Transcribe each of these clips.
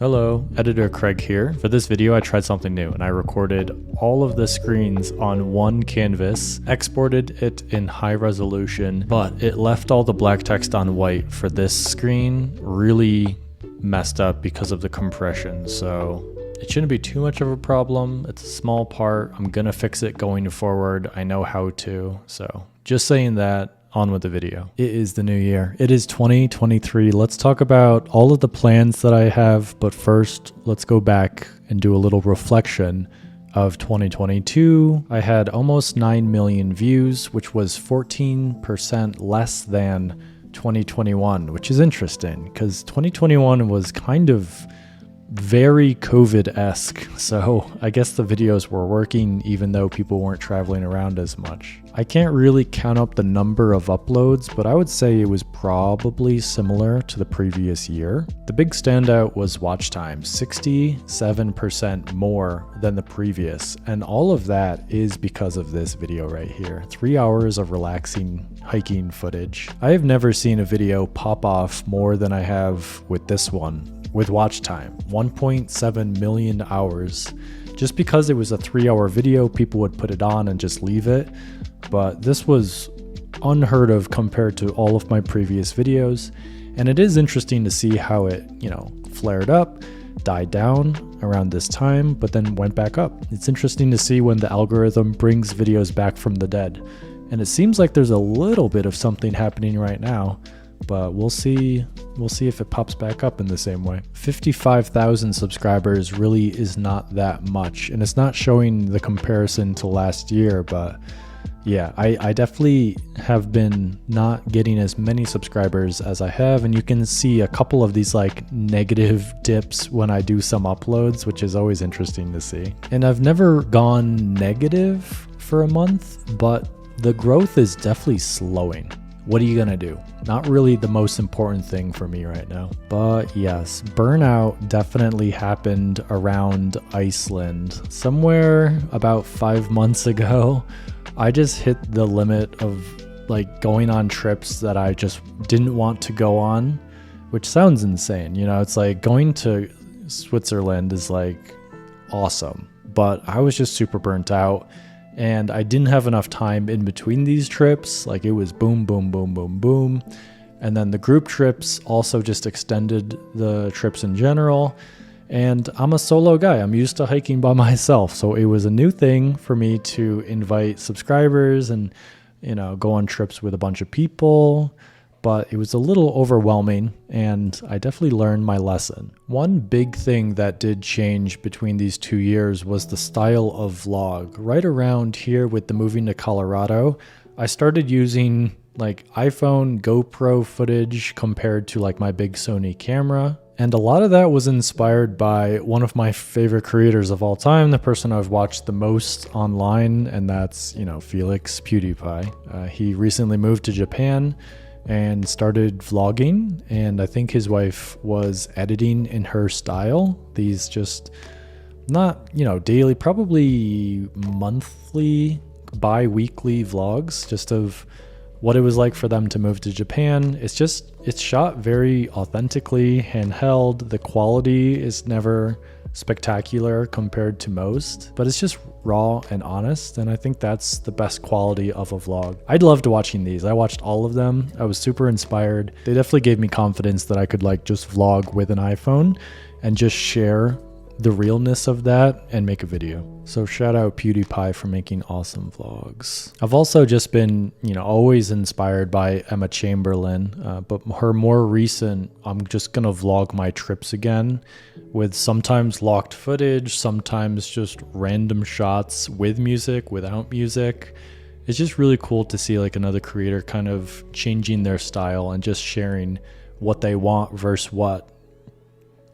Hello, editor Kraig here. For this video I tried something new and I recorded all of the screens on one canvas, exported it in high resolution, but it left all the black text on white for this screen really messed up because of the compression. So it shouldn't be too much of a problem. It's a small part. I'm gonna fix it going forward. I know how to. So just saying that. On with the video. It is the new year. It is 2023. Let's talk about all of the plans that I have, but first let's go back and do a little reflection of 2022. I had almost 9 million views, which was 14% less than 2021, which is interesting because 2021 was kind of very COVID-esque, so I guess the videos were working even though people weren't traveling around as much. I can't really count up the number of uploads, but I would say it was probably similar to the previous year. The big standout was watch time, 67% more than the previous, and all of that is because of this video right here. 3 hours of relaxing hiking footage. I have never seen a video pop off more than I have with this one. With watch time, 1.7 million hours. Just because it was a 3-hour video, people would put it on and just leave it. But this was unheard of compared to all of my previous videos. And it is interesting to see how it, flared up, died down around this time, but then went back up. It's interesting to see when the algorithm brings videos back from the dead. And it seems like there's a little bit of something happening right now. But we'll see if it pops back up in the same way. 55,000 subscribers really is not that much, and it's not showing the comparison to last year, but yeah, I definitely have been not getting as many subscribers as I have, and you can see a couple of these like negative dips when I do some uploads, which is always interesting to see. And I've never gone negative for a month, but the growth is definitely slowing. What are you gonna do? Not really the most important thing for me right now. But yes, burnout definitely happened around Iceland. Somewhere about 5 months ago, I just hit the limit of like going on trips that I just didn't want to go on, which sounds insane. It's like going to Switzerland is like awesome, but I was just super burnt out. And I didn't have enough time in between these trips. Like it was boom, boom, boom, boom, boom. And then the group trips also just extended the trips in general. And I'm a solo guy. I'm used to hiking by myself. So it was a new thing for me to invite subscribers and, go on trips with a bunch of people. But it was a little overwhelming, and I definitely learned my lesson. One big thing that did change between these 2 years was the style of vlog. Right around here with the moving to Colorado, I started using like iPhone, GoPro footage compared to like my big Sony camera. And a lot of that was inspired by one of my favorite creators of all time, the person I've watched the most online, and that's, Felix PewDiePie. He recently moved to Japan and started vlogging, and I think his wife was editing in her style. These just not, daily, probably monthly, bi-weekly vlogs just of what it was like for them to move to Japan. It's shot very authentically, handheld. The quality is never spectacular compared to most, but it's just raw and honest, and I think that's the best quality of a vlog. I loved watching these. I watched all of them. I was super inspired. They definitely gave me confidence that I could like just vlog with an iPhone and just share the realness of that and make a video. So shout out PewDiePie for making awesome vlogs. I've also just been, always inspired by Emma Chamberlain, but her more recent, I'm just gonna vlog my trips again with sometimes locked footage, sometimes just random shots with music, without music. It's just really cool to see like another creator kind of changing their style and just sharing what they want versus what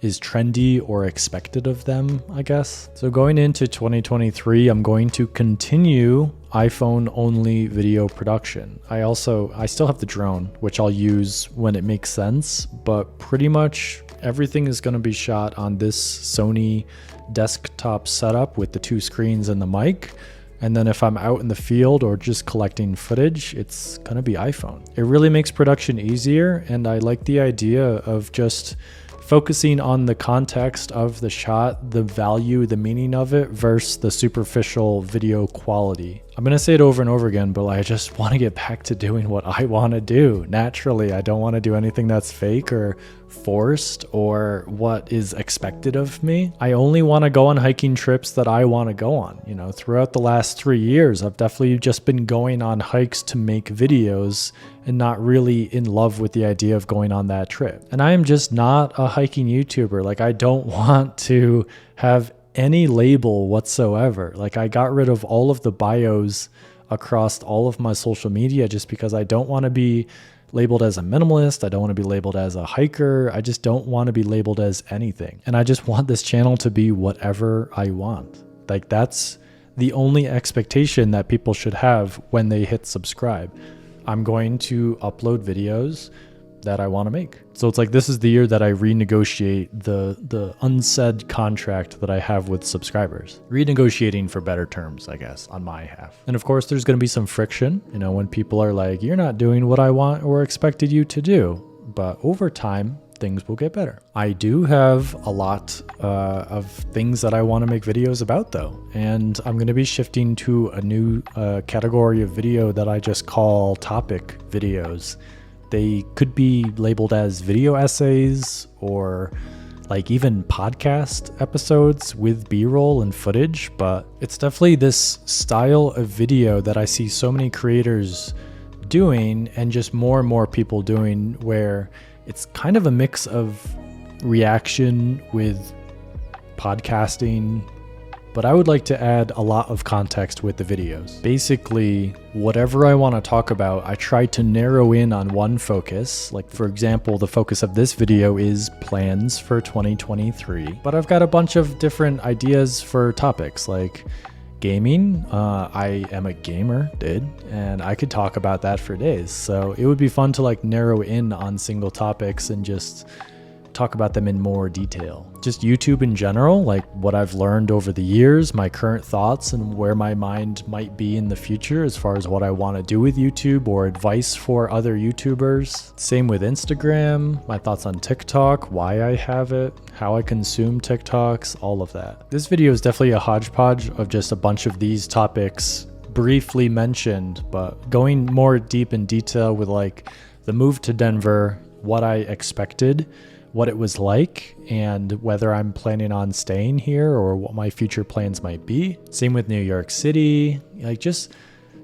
is trendy or expected of them, I guess. So going into 2023, I'm going to continue iPhone only video production. I still have the drone, which I'll use when it makes sense, but pretty much everything is going to be shot on this Sony desktop setup with the 2 screens and the mic. And then if I'm out in the field or just collecting footage, it's going to be iPhone. It really makes production easier, and I like the idea of just focusing on the context of the shot, the value, the meaning of it versus the superficial video quality. I'm gonna say it over and over again, but I just want to get back to doing what I want to do naturally. I don't want to do anything that's fake or forced or what is expected of me. I only want to go on hiking trips that I want to go on. You know, throughout the last 3 years, I've definitely just been going on hikes to make videos and not really in love with the idea of going on that trip. And I am just not a hiking YouTuber. Like, I don't want to have any label whatsoever. Like, I got rid of all of the bios across all of my social media just because I don't want to be labeled as a minimalist. I don't want to be labeled as a hiker. I just don't want to be labeled as anything. And I just want this channel to be whatever I want. Like, that's the only expectation that people should have when they hit subscribe. I'm going to upload videos that I want to make. So it's like, this is the year that I renegotiate the unsaid contract that I have with subscribers. Renegotiating for better terms, I guess, on my half. And of course, there's going to be some friction, you know, when people are like, you're not doing what I want or expected you to do. But over time, things will get better. I do have a lot of things that I want to make videos about though. And I'm going to be shifting to a new category of video that I just call topic videos. They could be labeled as video essays or like even podcast episodes with B-roll and footage, but it's definitely this style of video that I see so many creators doing and just more and more people doing, where it's kind of a mix of reaction with podcasting, but I would like to add a lot of context with the videos. Basically, whatever I want to talk about, I try to narrow in on one focus. Like, for example, the focus of this video is plans for 2023, but I've got a bunch of different ideas for topics like gaming. I am a gamer, and I could talk about that for days. So it would be fun to like narrow in on single topics and just talk about them in more detail. Just YouTube in general, like what I've learned over the years, my current thoughts, and where my mind might be in the future as far as what I want to do with YouTube or advice for other YouTubers. Same with Instagram, my thoughts on TikTok, why I have it, how I consume TikToks, all of that. This video is definitely a hodgepodge of just a bunch of these topics briefly mentioned, but going more deep in detail with like the move to Denver, what I expected, what it was like, and whether I'm planning on staying here or what my future plans might be. Same with New York City, like just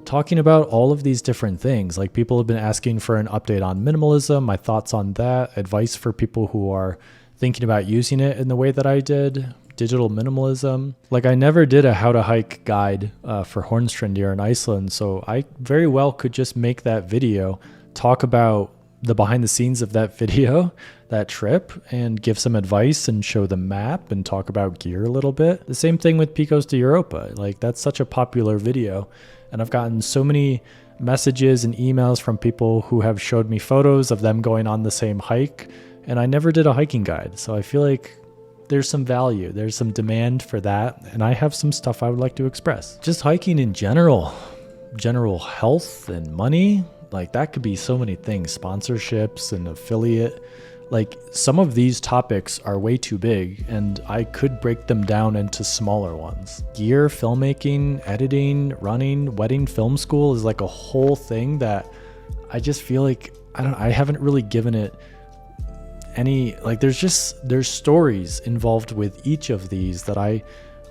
talking about all of these different things. Like, people have been asking for an update on minimalism, my thoughts on that, advice for people who are thinking about using it in the way that I did, digital minimalism. Like, I never did a how to hike guide for Hornstrandir in Iceland, so I very well could just make that video, talk about the behind the scenes of that video, that trip, and give some advice and show the map and talk about gear a little bit. The same thing with Picos de Europa. Like, that's such a popular video, and I've gotten so many messages and emails from people who have showed me photos of them going on the same hike, and I never did a hiking guide. So I feel like there's some value, there's some demand for that, and I have some stuff I would like to express. Just hiking in general health and money, like that could be so many things, sponsorships and affiliate. Like, some of these topics are way too big, and I could break them down into smaller ones. Gear, filmmaking, editing, running, wedding film school is like a whole thing that I just feel like I haven't really given it any, like, there's stories involved with each of these that I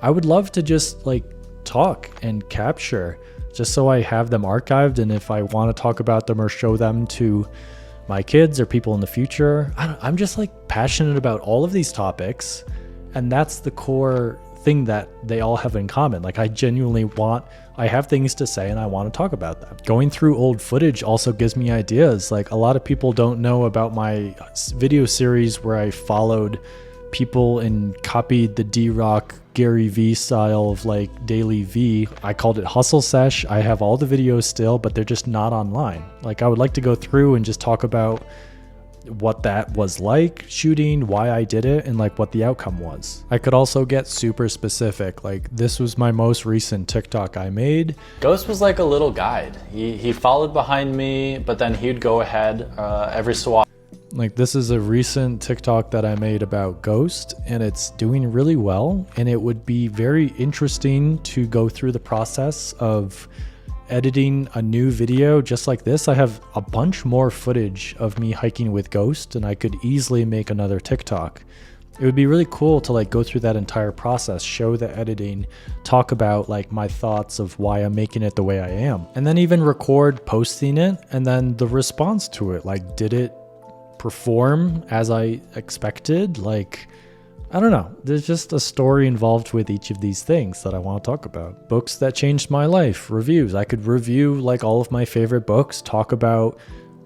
would love to just like talk and capture, just so I have them archived, and if I want to talk about them or show them to my kids or people in the future. I'm just like passionate about all of these topics, and that's the core thing that they all have in common. Like, I genuinely I have things to say and I want to talk about them. Going through old footage also gives me ideas. Like, a lot of people don't know about my video series where I followed people and copied the D-Rock Gary V style of like daily V. I called it Hustle Sesh. I have all the videos still, but they're just not online. Like, I would like to go through and just talk about what that was like shooting, why I did it, and like what the outcome was. I could also get super specific. Like, this was my most recent TikTok I made. Ghost was like a little guide. He followed behind me, but then he'd go ahead every so often. Like, this is a recent TikTok that I made about Ghost, and it's doing really well. And it would be very interesting to go through the process of editing a new video just like this. I have a bunch more footage of me hiking with Ghost, and I could easily make another TikTok. It would be really cool to like go through that entire process, show the editing, talk about like my thoughts of why I'm making it the way I am, and then even record posting it, and then the response to it. Like, did it perform as I expected? Like, I don't know. There's just a story involved with each of these things that I want to talk about. Books that changed my life, reviews. I could review like all of my favorite books, talk about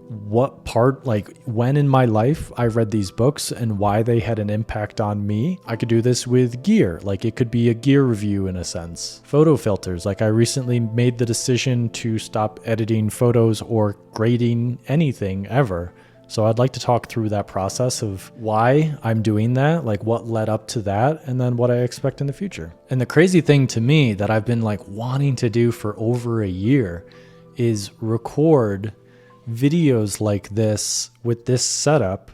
what part, like when in my life I read these books and why they had an impact on me. I could do this with gear. Like, it could be a gear review in a sense. Photo filters. Like, I recently made the decision to stop editing photos or grading anything ever. So I'd like to talk through that process of why I'm doing that, like what led up to that, and then what I expect in the future. And the crazy thing to me that I've been like wanting to do for over a year is record videos like this with this setup,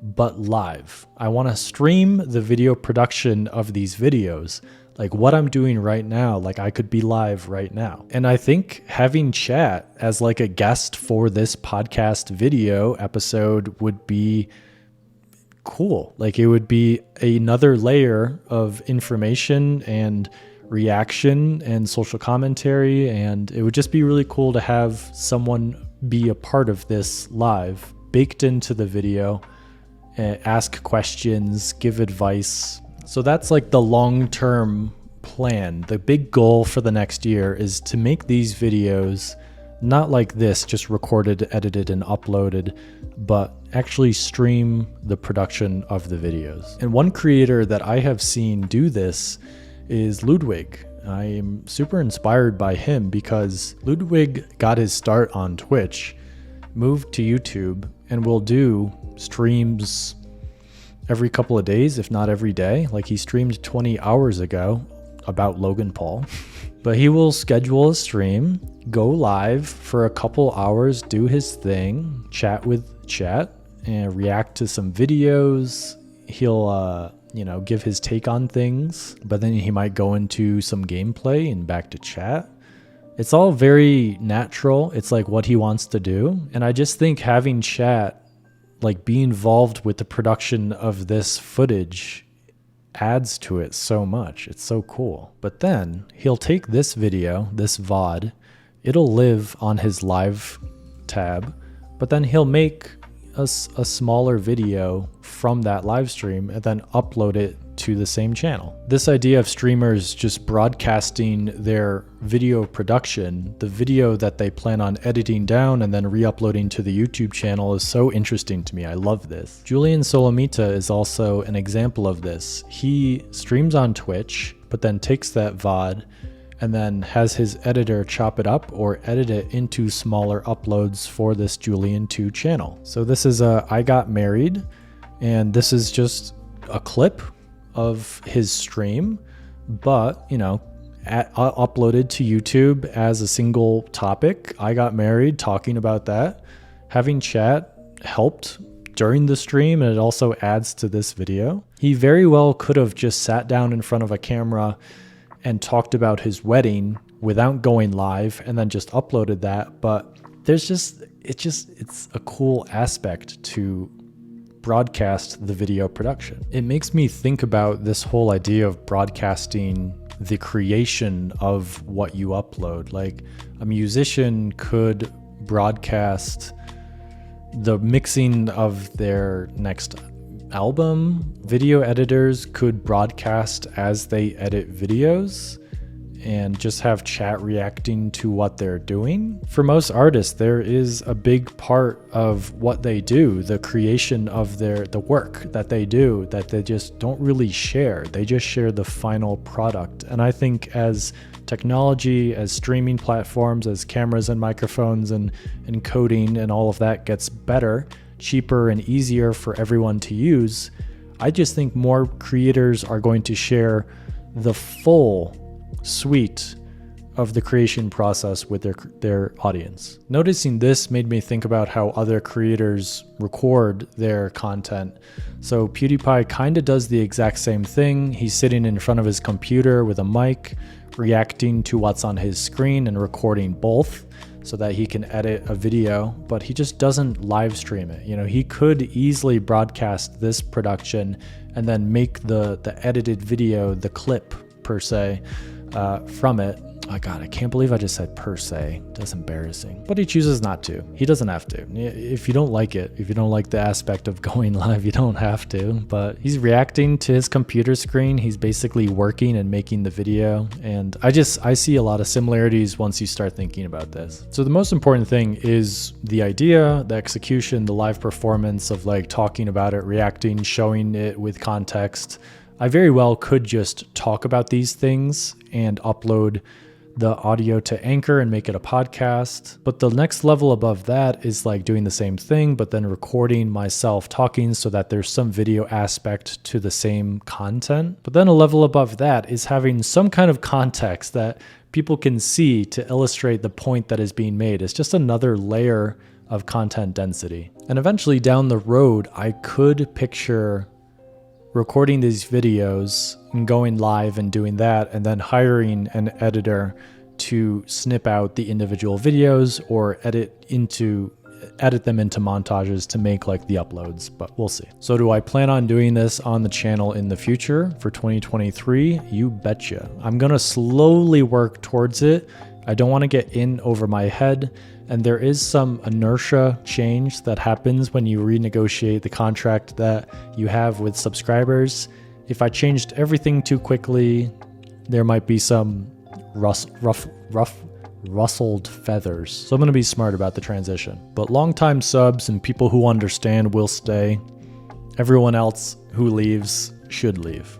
but live. I want to stream the video production of these videos. Like what I'm doing right now, like I could be live right now. And I think having chat as like a guest for this podcast video episode would be cool. Like, it would be another layer of information and reaction and social commentary. And it would just be really cool to have someone be a part of this live, baked into the video, ask questions, give advice. So that's like the long-term plan. The big goal for the next year is to make these videos not like this, just recorded, edited, and uploaded, but actually stream the production of the videos. And one creator that I have seen do this is Ludwig. I am super inspired by him because Ludwig got his start on Twitch, moved to YouTube, and will do streams every couple of days, if not every day. Like, he streamed 20 hours ago about Logan Paul. But he will schedule a stream, go live for a couple hours, do his thing, chat with chat, and react to some videos. He'll, give his take on things, but then he might go into some gameplay and back to chat. It's all very natural. It's like what he wants to do. And I just think having chat, like be involved with the production of this footage, adds to it so much. It's so cool. But then he'll take this video, this VOD, it'll live on his live tab, but then he'll make a smaller video from that live stream and then upload it to the same channel. This idea of streamers just broadcasting their video production, the video that they plan on editing down and then re-uploading to the YouTube channel, is so interesting to me. I love this. Julian Solomita is also an example of this. He streams on Twitch, but then takes that VOD and then has his editor chop it up or edit it into smaller uploads for this Julian 2 channel. So this is I Got Married, and this is just a clip of his stream, but uploaded to YouTube as a single topic. I got married, talking about that. Having chat helped during the stream, and it also adds to this video. He very well could have just sat down in front of a camera and talked about his wedding without going live and then just uploaded that. But it's a cool aspect to broadcast the video production. It makes me think about this whole idea of broadcasting the creation of what you upload. Like, a musician could broadcast the mixing of their next album. Video editors could broadcast as they edit videos and just have chat reacting to what they're doing. For most artists, there is a big part of what they do, the creation of the work that they do, that they just don't really share. They just share the final product. And I think as technology, as streaming platforms, as cameras and microphones and coding and all of that gets better, cheaper and easier for everyone to use, I just think more creators are going to share the full suite of the creation process with their audience. Noticing this made me think about how other creators record their content. So PewDiePie kind of does the exact same thing. He's sitting in front of his computer with a mic, reacting to what's on his screen and recording both so that he can edit a video, but he just doesn't live stream it. You know, he could easily broadcast this production and then make the edited video, the clip per se, from it. Oh God, I can't believe I just said per se. That's embarrassing. But he chooses not to. He doesn't have to. If you don't like it, if you don't like the aspect of going live, you don't have to. But he's reacting to his computer screen. He's basically working and making the video. And I see a lot of similarities once you start thinking about this. So the most important thing is the idea, the execution, the live performance of like talking about it, reacting, showing it with context. I very well could just talk about these things and upload the audio to Anchor and make it a podcast. But the next level above that is like doing the same thing, but then recording myself talking so that there's some video aspect to the same content. But then a level above that is having some kind of context that people can see to illustrate the point that is being made. It's just another layer of content density. And eventually down the road, I could picture recording these videos and going live and doing that, and then hiring an editor to snip out the individual videos or edit them into montages to make like the uploads, but we'll see. So do I plan on doing this on the channel in the future for 2023? You betcha. I'm gonna slowly work towards it. I don't want to get in over my head. And there is some inertia change that happens when you renegotiate the contract that you have with subscribers. If I changed everything too quickly, there might be some rustled feathers. So I'm going to be smart about the transition. But longtime subs and people who understand will stay. Everyone else who leaves should leave.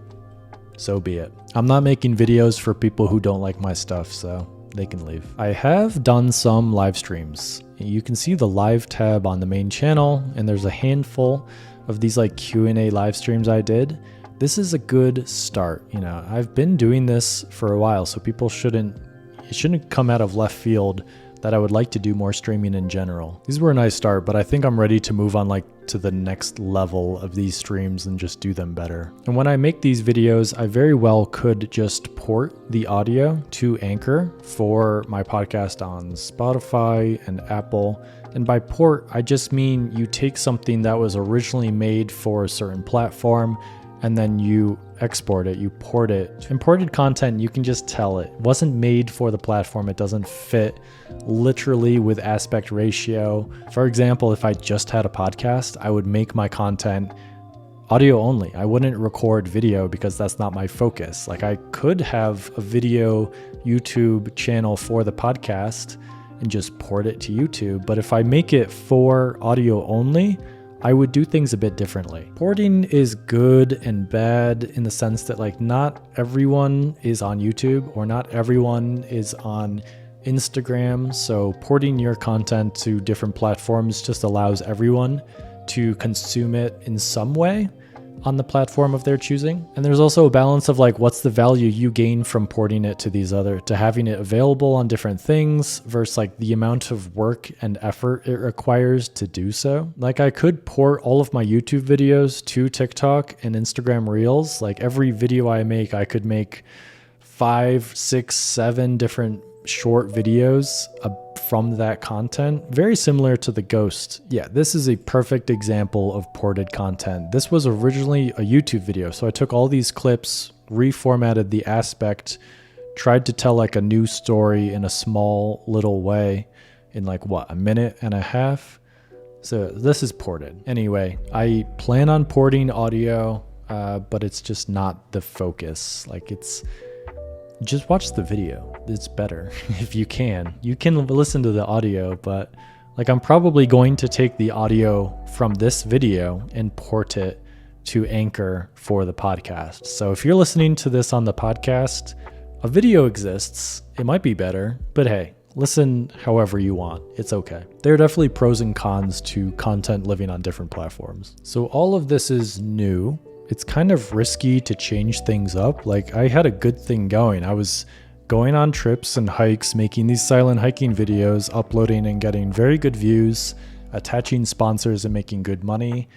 So be it. I'm not making videos for people who don't like my stuff, so they can leave. I have done some live streams. You can see the live tab on the main channel, and there's a handful of these like Q&A live streams I did. This is a good start. You know, I've been doing this for a while, so it shouldn't come out of left field that I would like to do more streaming in general. These were a nice start, but I think I'm ready to move on like to the next level of these streams and just do them better. And when I make these videos, I very well could just port the audio to Anchor for my podcast on Spotify and Apple. And by port, I just mean you take something that was originally made for a certain platform and then you export it, you port it. Imported content, you can just tell it wasn't made for the platform. It doesn't fit literally with aspect ratio. For example, if I just had a podcast, I would make my content audio only. I wouldn't record video because that's not my focus. Like I could have a video YouTube channel for the podcast and just port it to YouTube. But if I make it for audio only, I would do things a bit differently. Porting is good and bad in the sense that like not everyone is on YouTube or not everyone is on Instagram. So porting your content to different platforms just allows everyone to consume it in some way on the platform of their choosing. And there's also a balance of like, what's the value you gain from porting it to having it available on different things versus like the amount of work and effort it requires to do so. Like I could port all of my YouTube videos to TikTok and Instagram Reels. Like every video I make, I could make 5, 6, 7 different short videos from that content, very similar to the Ghost. Yeah, this is a perfect example of ported content. This was originally a YouTube video, so I took all these clips, reformatted the aspect, tried to tell like a new story in a small little way in like what, a minute and a half. So this is ported. Anyway, I plan on porting audio, but it's just not the focus. Like just watch the video. It's better if you can. You can listen to the audio, but like I'm probably going to take the audio from this video and port it to Anchor for the podcast. So if you're listening to this on the podcast, a video exists. It might be better, but hey, listen however you want. It's okay. There are definitely pros and cons to content living on different platforms. So all of this is new. It's kind of risky to change things up. Like I had a good thing going. I was going on trips and hikes, making these silent hiking videos, uploading and getting very good views, attaching sponsors and making good money.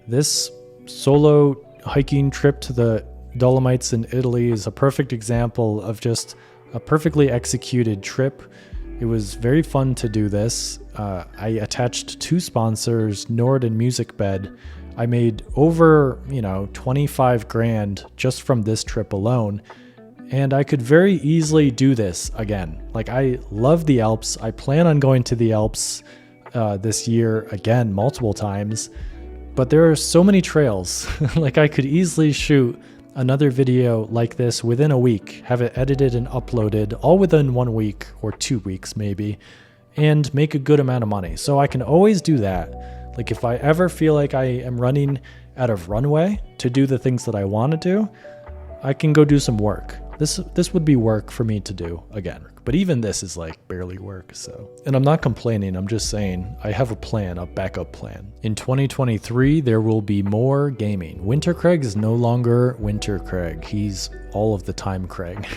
This solo hiking trip to the Dolomites in Italy is a perfect example of just a perfectly executed trip. It was very fun to do this. I attached 2 sponsors, Nord and Music Bed. I made over, 25 grand just from this trip alone. And I could very easily do this again. Like, I love the Alps. I plan on going to the Alps this year again, multiple times. But there are so many trails. Like, I could easily shoot another video like this within a week, have it edited and uploaded all within 1 week or 2 weeks maybe, and make a good amount of money. So I can always do that. Like, if I ever feel like I am running out of runway to do the things that I want to do, I can go do some work. This would be work for me to do again. But even this is like barely work, so. And I'm not complaining, I'm just saying I have a plan, a backup plan. In 2023, there will be more gaming. Winter Kraig is no longer Winter Kraig. He's all of the time Kraig.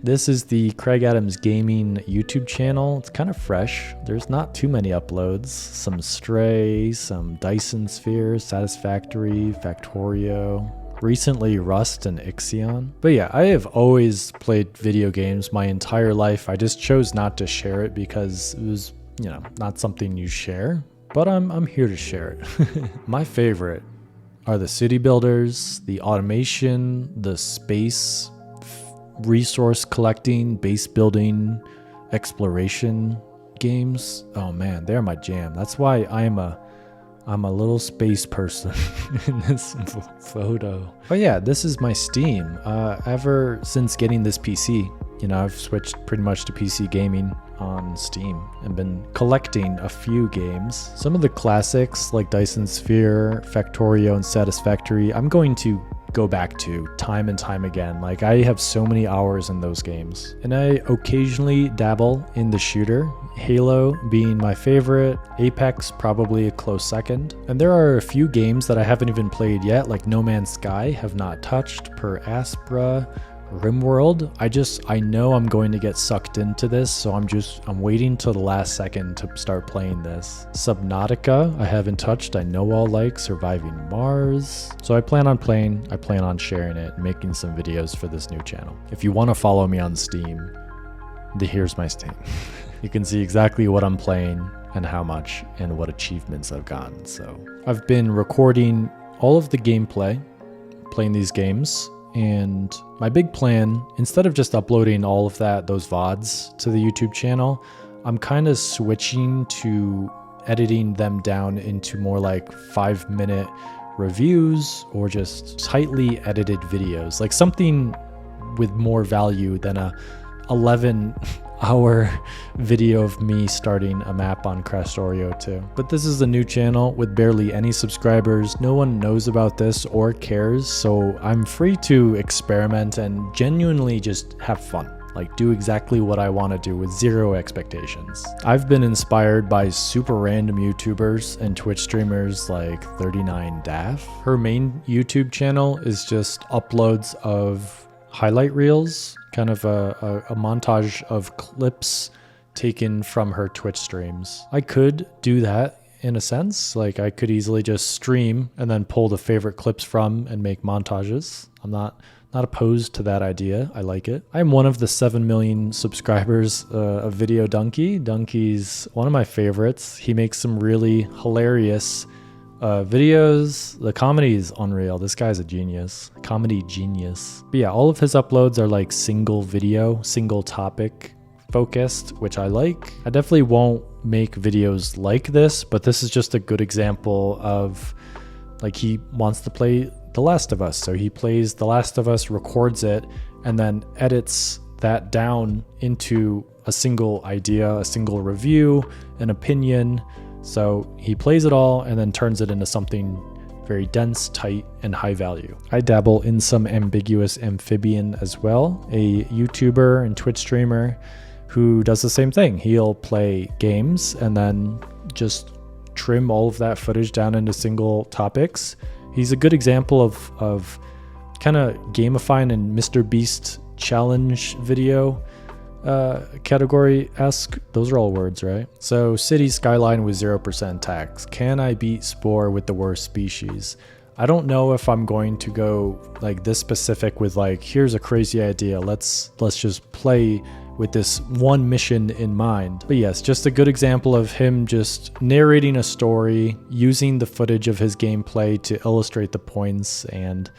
This is the Kraig Adams Gaming YouTube channel. It's kind of fresh. There's not too many uploads. Some Stray, some Dyson Sphere, Satisfactory, Factorio. Recently Rust and Ixion. But yeah, I have always played video games my entire life. I just chose not to share it because it was, not something you share, but I'm here to share it. My favorite are the city builders, the automation, the space, resource collecting, base building, exploration games. Oh man, they're my jam. That's why I'm a little space person in this photo. But yeah, this is my Steam. Ever since getting this PC, I've switched pretty much to PC gaming on Steam and been collecting a few games. Some of the classics like Dyson Sphere, Factorio, and Satisfactory, I'm going to go back to time and time again. Like, I have so many hours in those games. And I occasionally dabble in the shooter, Halo being my favorite, Apex probably a close second. And there are a few games that I haven't even played yet, like No Man's Sky, have not touched, Per Aspera, RimWorld. I know I'm going to get sucked into this, so I'm waiting till the last second to start playing this. Subnautica, I haven't touched. I know I'll like Surviving Mars. So I plan on playing, I plan on sharing it, and making some videos for this new channel. If you want to follow me on Steam, here's my Steam. You can see exactly what I'm playing and how much and what achievements I've gotten. So I've been recording all of the gameplay, playing these games. And my big plan, instead of just uploading all of those VODs to the YouTube channel, I'm kind of switching to editing them down into more like 5-minute reviews or just tightly edited videos, like something with more value than a 11-hour video of me starting a map on Crashed Oreo 2. But this is a new channel with barely any subscribers. No one knows about this or cares, so I'm free to experiment and genuinely just have fun. Like, do exactly what I want to do with zero expectations. I've been inspired by super random YouTubers and Twitch streamers like 39daff. Her main YouTube channel is just uploads of highlight reels, kind of a montage of clips taken from her Twitch streams. I could do that in a sense. Like, I could easily just stream and then pull the favorite clips from and make montages. I'm not opposed to that idea. I like it. I'm one of the 7 million subscribers of Video Donkey. Donkey's one of my favorites. He makes some really hilarious videos. The comedy is unreal. This guy's a genius. Comedy genius. But yeah, all of his uploads are like single video, single topic focused, which I like. I definitely won't make videos like this, but this is just a good example of, like, he wants to play The Last of Us. So he plays The Last of Us, records it, and then edits that down into a single idea, a single review, an opinion. So he plays it all and then turns it into something very dense, tight, and high value. I dabble in some ambiguous amphibian as well, a YouTuber and Twitch streamer who does the same thing. He'll play games and then just trim all of that footage down into single topics. He's a good example of kind of gamifying a Mr. Beast challenge video category-esque. Those are all words, right? So city skyline with 0% tax. Can I beat Spore with the worst species? I don't know if I'm going to go like this specific with like, here's a crazy idea. Let's just play with this one mission in mind. But yes, just a good example of him just narrating a story, using the footage of his gameplay to illustrate the points, and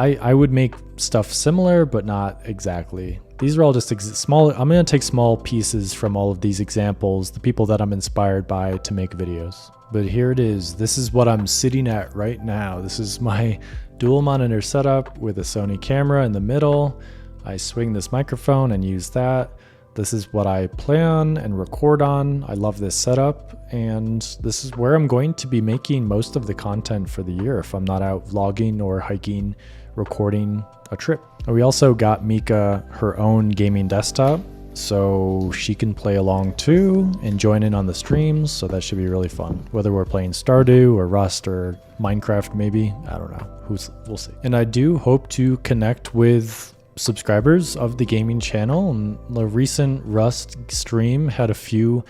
I would make stuff similar, but not exactly. These are all just small. I'm going to take small pieces from all of these examples, the people that I'm inspired by to make videos. But here it is. This is what I'm sitting at right now. This is my dual monitor setup with a Sony camera in the middle. I swing this microphone and use that. This is what I play on and record on. I love this setup, and this is where I'm going to be making most of the content for the year if I'm not out vlogging or hiking, recording a trip. We also got Mika her own gaming desktop, so she can play along too and join in on the streams, so that should be really fun. Whether we're playing Stardew or Rust or Minecraft maybe, I don't know. We'll see. And I do hope to connect with subscribers of the gaming channel, and the recent Rust stream had a few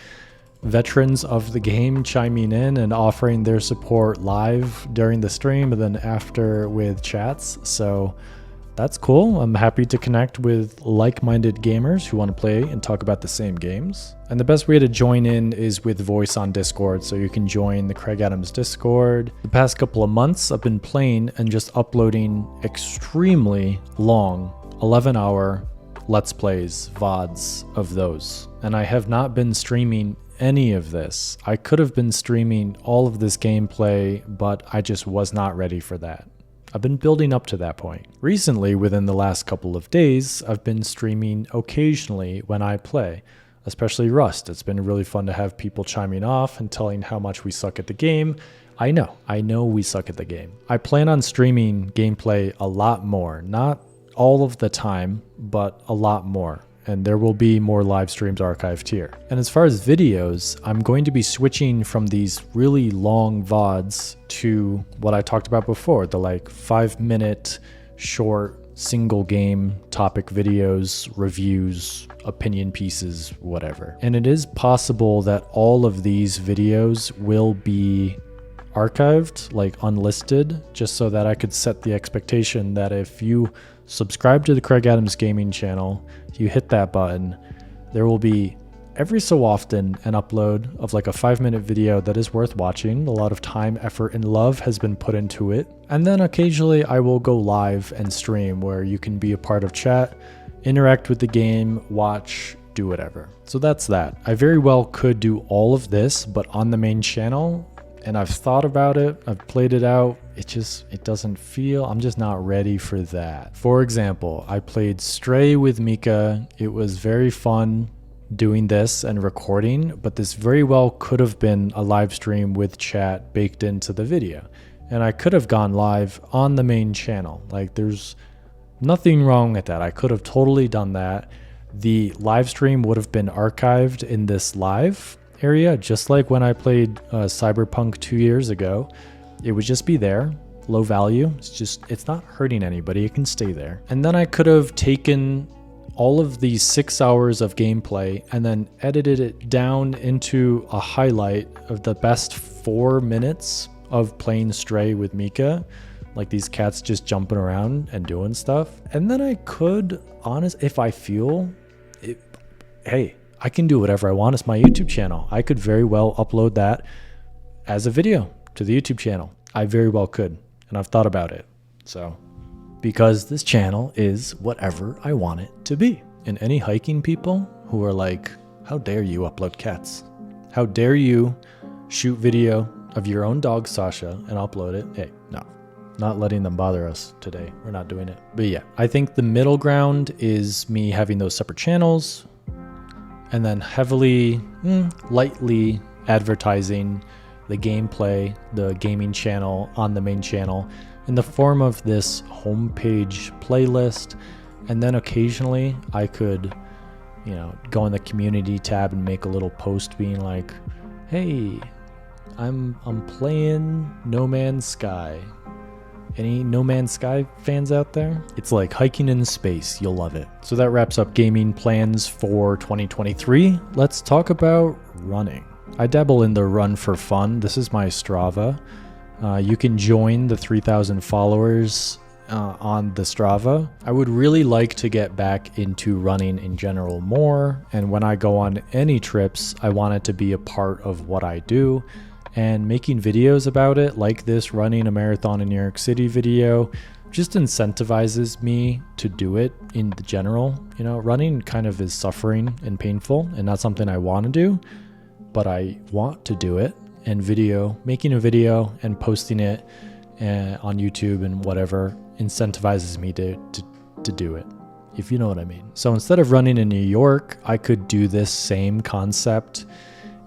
veterans of the game chiming in and offering their support live during the stream and then after with chats, so that's cool. I'm happy to connect with like-minded gamers who want to play and talk about the same games. And the best way to join in is with voice on Discord, so you can join the Kraig Adams Discord. The past couple of months I've been playing and just uploading extremely long 11-hour Let's Plays, VODs of those. And I have not been streaming any of this. I could have been streaming all of this gameplay, but I just was not ready for that. I've been building up to that point. Recently, within the last couple of days, I've been streaming occasionally when I play, especially Rust. It's been really fun to have people chiming off and telling how much we suck at the game. I know we suck at the game. I plan on streaming gameplay a lot more, not all of the time, but a lot more. And there will be more live streams archived here. And as far as videos, I'm going to be switching from these really long VODs to what I talked about before, the like 5-minute short single game topic videos, reviews, opinion pieces, whatever. And it is possible that all of these videos will be archived, like unlisted, just so that I could set the expectation that if you subscribe to the Kraig Adams Gaming channel, you hit that button, there will be every so often an upload of like a 5-minute video that is worth watching. A lot of time, effort, and love has been put into it. And then occasionally I will go live and stream where you can be a part of chat, interact with the game, watch, do whatever. So that's that. I very well could do all of this, but on the main channel, and I've thought about it, I've played it out, it doesn't feel, I'm just not ready for that. For example, I played Stray with Mika. It was very fun doing this and recording, but this very well could have been a live stream with chat baked into the video. And I could have gone live on the main channel. Like, there's nothing wrong with that. I could have totally done that. The live stream would have been archived in this live area, just like when I played Cyberpunk 2 years ago. It would just be there, low value. It's not hurting anybody. It can stay there. And then I could have taken all of these 6 hours of gameplay and then edited it down into a highlight of the best 4 minutes of playing Stray with Mika, like these cats just jumping around and doing stuff. And then I could, if I feel it, hey, I can do whatever I want. It's my YouTube channel. I could very well upload that as a video to the YouTube channel. I very well could, and I've thought about it. So, because this channel is whatever I want it to be. And any hiking people who are like, how dare you upload cats? How dare you shoot video of your own dog, Sasha, and upload it? Hey, no, not letting them bother us today. We're not doing it. But yeah, I think the middle ground is me having those separate channels, and then heavily, lightly advertising the gameplay, the gaming channel on the main channel in the form of this homepage playlist. And then occasionally I could, go in the community tab and make a little post being like, hey, I'm playing No Man's Sky, Any No Man's Sky fans out there? It's like hiking in space. You'll love it. So that wraps up gaming plans for 2023. Let's talk about running. I dabble in the run for fun. This is my Strava. You can join the 3,000 followers on the Strava. I would really like to get back into running in general more, and when I go on any trips, I want it to be a part of what I do, and making videos about it, like this running a marathon in New York City video, just incentivizes me to do it in the general. You know, running kind of is suffering and painful and not something I want to do, but I want to do it, and making a video and posting it on YouTube and whatever incentivizes me to do it, if you know what I mean. So instead of running in New York, I could do this same concept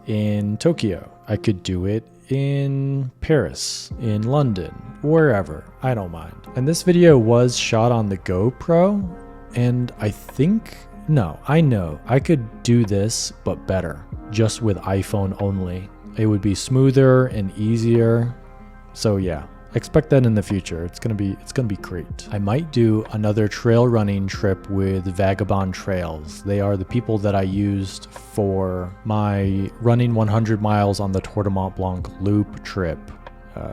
in Tokyo. I could do it in Paris, in London, wherever. I don't mind. And this video was shot on the GoPro, and I know I could do this, but better, just with iPhone only. It would be smoother and easier. So yeah, expect that in the future. It's gonna be great. I might do another trail running trip with Vagabond Trails. They are the people that I used for my running 100 miles on the Tour de Mont Blanc loop trip,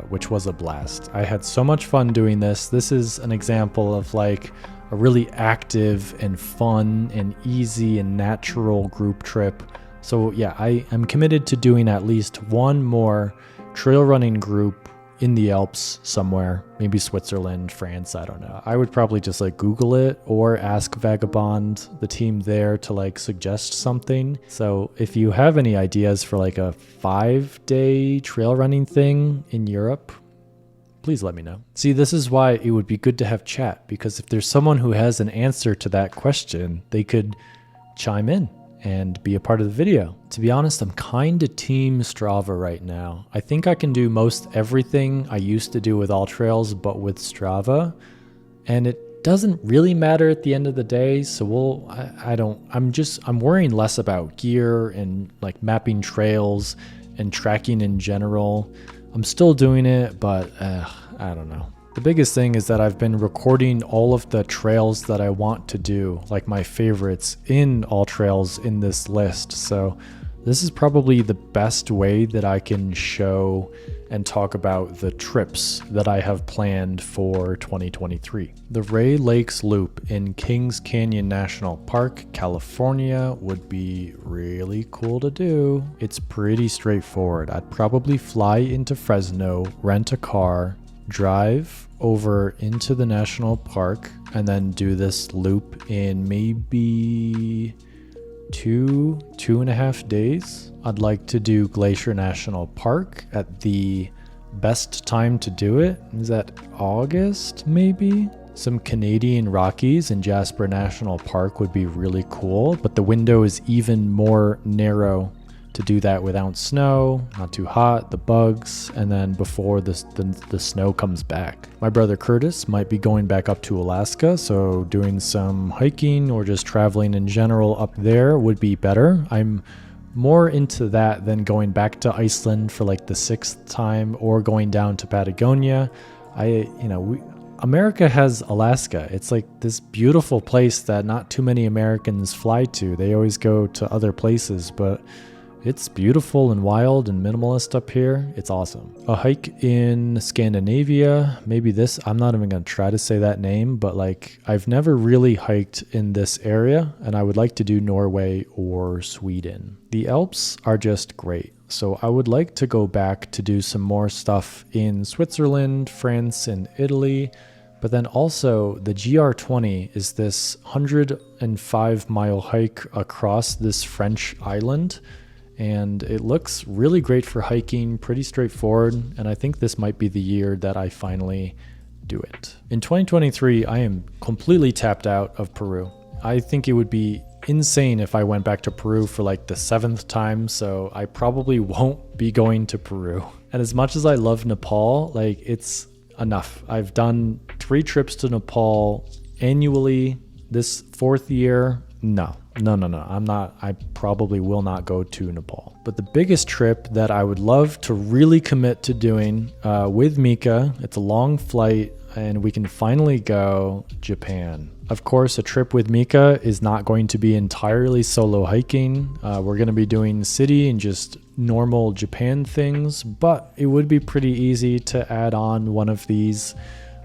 which was a blast. I had so much fun doing this. This is an example of like a really active and fun and easy and natural group trip. So yeah, I am committed to doing at least one more trail running group in the Alps somewhere, maybe Switzerland, France, I don't know. I would probably just like Google it or ask Vagabond, the team there, to like suggest something. So if you have any ideas for like a 5-day trail running thing in Europe, please let me know. See, this is why it would be good to have chat, because if there's someone who has an answer to that question, they could chime in and be a part of the video. To be honest, I'm kind of team Strava right now. I think I can do most everything I used to do with All Trails, but with Strava, and it doesn't really matter at the end of the day. So I'm worrying less about gear and like mapping trails and tracking in general. I'm still doing it, but I don't know. The biggest thing is that I've been recording all of the trails that I want to do, like my favorites in All Trails in this list. So this is probably the best way that I can show and talk about the trips that I have planned for 2023. The Ray Lakes Loop in Kings Canyon National Park, California would be really cool to do. It's pretty straightforward. I'd probably fly into Fresno, rent a car, drive over into the national park, and then do this loop in maybe 2.5 days. I'd like to do Glacier National Park at the best time to do it. Is that August maybe? Some Canadian Rockies in Jasper National Park would be really cool, but the window is even more narrow to do that without snow, not too hot, the bugs, and then before the snow comes back. My brother Curtis might be going back up to Alaska, so doing some hiking or just traveling in general up there would be better. I'm more into that than going back to Iceland for like the 6th time or going down to Patagonia. America has Alaska. It's like this beautiful place that not too many Americans fly to. They always go to other places, but it's beautiful and wild and minimalist up here. It's awesome. A hike in Scandinavia, maybe this, I'm not even going to try to say that name, but like I've never really hiked in this area, and I would like to do Norway or Sweden. The Alps are just great. So I would like to go back to do some more stuff in Switzerland, France, and Italy. But then also the GR20 is this 105-mile hike across this French island. And it looks really great for hiking, pretty straightforward, and I think this might be the year that I finally do it. In 2023, I am completely tapped out of Peru. I think it would be insane if I went back to Peru for like the 7th time, so I probably won't be going to Peru. And as much as I love Nepal, like it's enough. I've done 3 trips to Nepal annually. This 4th year, no. I probably will not go to Nepal. But the biggest trip that I would love to really commit to doing with Mika, it's a long flight. and we can finally go Japan. Of course, a trip with Mika is not going to be entirely solo hiking. We're going to be doing city and just normal Japan things, but it would be pretty easy to add on one of these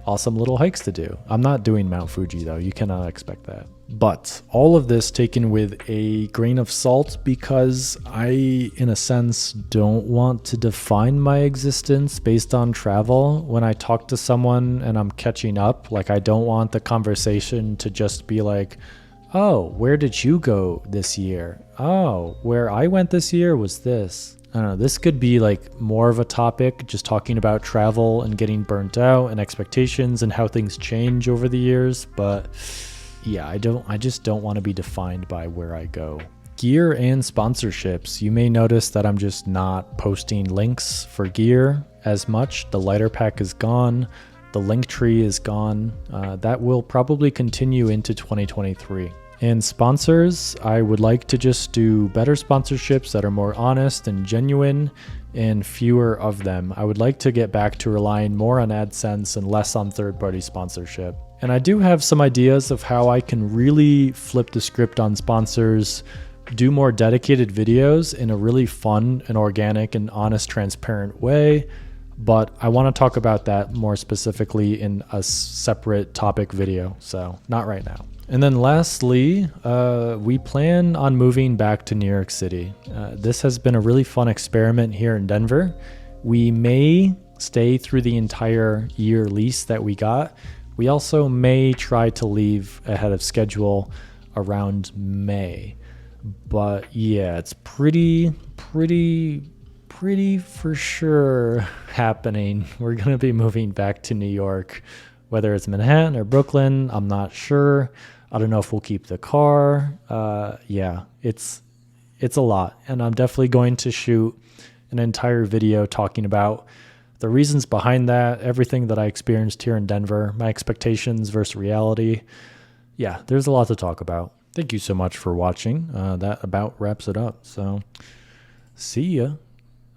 awesome little hikes to do. I'm not doing Mount Fuji though, you cannot expect that. But all of this taken with a grain of salt, because I, in a sense, don't want to define my existence based on travel. When I talk to someone and I'm catching up, like, I don't want the conversation to just be like, oh, where did you go this year? Oh, where I went this year was this. I don't know, this could be like more of a topic, just talking about travel and getting burnt out and expectations and how things change over the years. But yeah, I just don't want to be defined by where I go. Gear and sponsorships. You may notice that I'm just not posting links for gear as much. The lighter pack is gone. The link tree is gone. That will probably continue into 2023. And sponsors, I would like to just do better sponsorships that are more honest and genuine and fewer of them. I would like to get back to relying more on AdSense and less on third-party sponsorship. And I do have some ideas of how I can really flip the script on sponsors, do more dedicated videos in a really fun and organic and honest, transparent way. But I want to talk about that more specifically in a separate topic video, so not right now. And then lastly, we plan on moving back to New York City. This has been a really fun experiment here in Denver. We may stay through the entire year lease that we got. We also may try to leave ahead of schedule around May. But yeah, it's pretty for sure happening. We're going to be moving back to New York. Whether it's Manhattan or Brooklyn, I'm not sure. I don't know if we'll keep the car. Yeah, it's a lot. And I'm definitely going to shoot an entire video talking about the reasons behind that, everything that I experienced here in Denver, my expectations versus reality. Yeah, there's a lot to talk about. Thank you so much for watching. That about wraps it up. So see ya.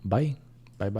Bye. Bye.